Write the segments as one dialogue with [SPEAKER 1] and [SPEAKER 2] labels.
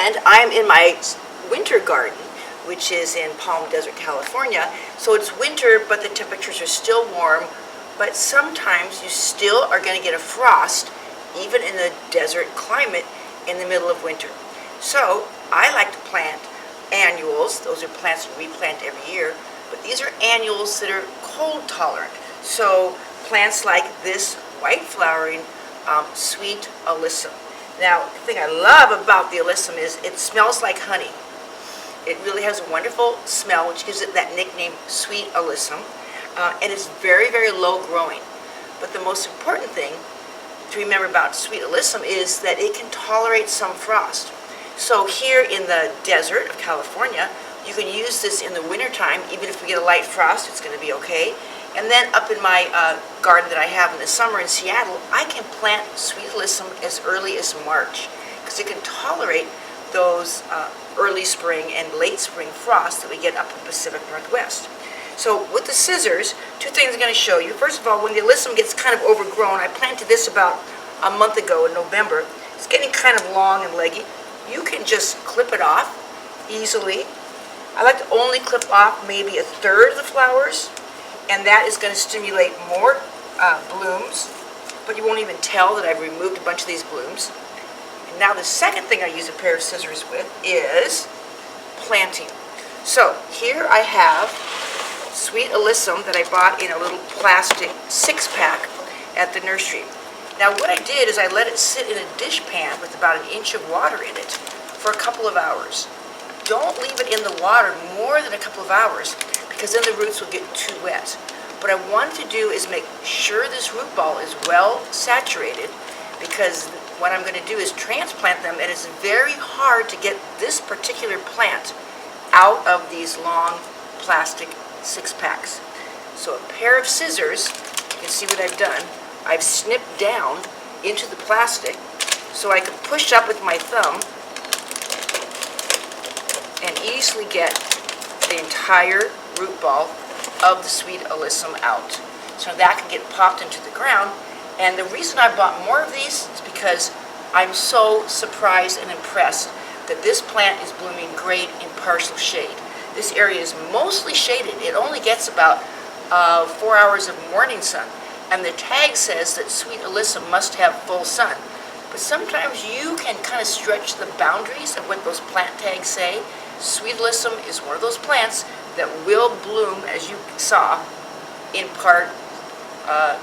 [SPEAKER 1] And I'm in my winter garden, which is in Palm Desert, California. So it's winter, but the temperatures are still warm. But sometimes you still are going to get a frost, even in the desert climate in the middle of winter. So I like to plant annuals. Those are plants that we plant every year. But these are annuals that are cold tolerant. So plants like this white flowering sweet alyssum. Now, the thing I love about the alyssum is it smells like honey. It really has a wonderful smell, which gives it that nickname, sweet alyssum. And it's very, very low growing. But the most important thing to remember about sweet alyssum is that it can tolerate some frost. So here in the desert of California, you can use this in the wintertime. Even if we get a light frost, it's going to be okay. And then up in my garden that I have in the summer in Seattle, I can plant sweet alyssum as early as March because it can tolerate those early spring and late spring frosts that we get up in the Pacific Northwest. So with the scissors, two things I'm going to show you. First of all, when the alyssum gets kind of overgrown, I planted this about a month ago in November. It's getting kind of long and leggy. You can just clip it off easily. I like to only clip off maybe a third of the flowers, and that is going to stimulate more blooms, but you won't even tell that I've removed a bunch of these blooms. And now the second thing I use a pair of scissors with is planting. So here I have sweet alyssum that I bought in a little plastic 6-pack at the nursery. Now what I did is I let it sit in a dish pan with about an inch of water in it for a couple of hours. Don't leave it in the water more than a couple of hours because then the roots will get too wet. What I want to do is make sure this root ball is well saturated because what I'm going to do is transplant them, and it's very hard to get this particular plant out of these long plastic 6-packs. So a pair of scissors, you can see what I've done. I've snipped down into the plastic so I can push up with my thumb and easily get the entire root ball of the sweet alyssum out. So that can get popped into the ground. And the reason I bought more of these is because I'm so surprised and impressed that this plant is blooming great in partial shade. This area is mostly shaded. It only gets about 4 hours of morning sun. And the tag says that sweet alyssum must have full sun. But sometimes you can kind of stretch the boundaries of what those plant tags say. Sweet alyssum is one of those plants that will bloom, as you saw, in part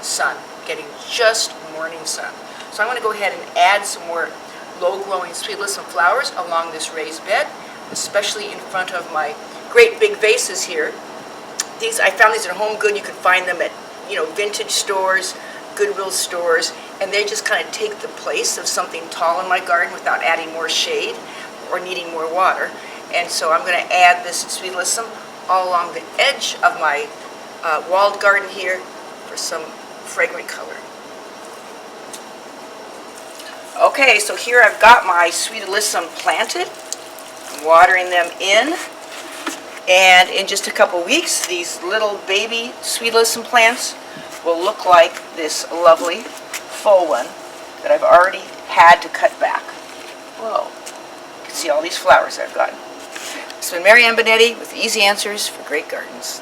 [SPEAKER 1] sun, getting just morning sun. So I'm going to go ahead and add some more low-growing sweet alyssum flowers along this raised bed, especially in front of my great big vases here. I found these at Home Good. You can find them at vintage stores, Goodwill stores, and they just kind of take the place of something tall in my garden without adding more shade or needing more water. And so I'm going to add this sweet alyssum all along the edge of my walled garden here for some fragrant color. Okay, so here I've got my sweet alyssum planted. I'm watering them in. And in just a couple weeks, these little baby sweet alyssum plants will look like this lovely full one that I've already had to cut back. Whoa, you can see all these flowers I've gotten. It's been Mary Ann Bonetti with Easy Answers for Great Gardens.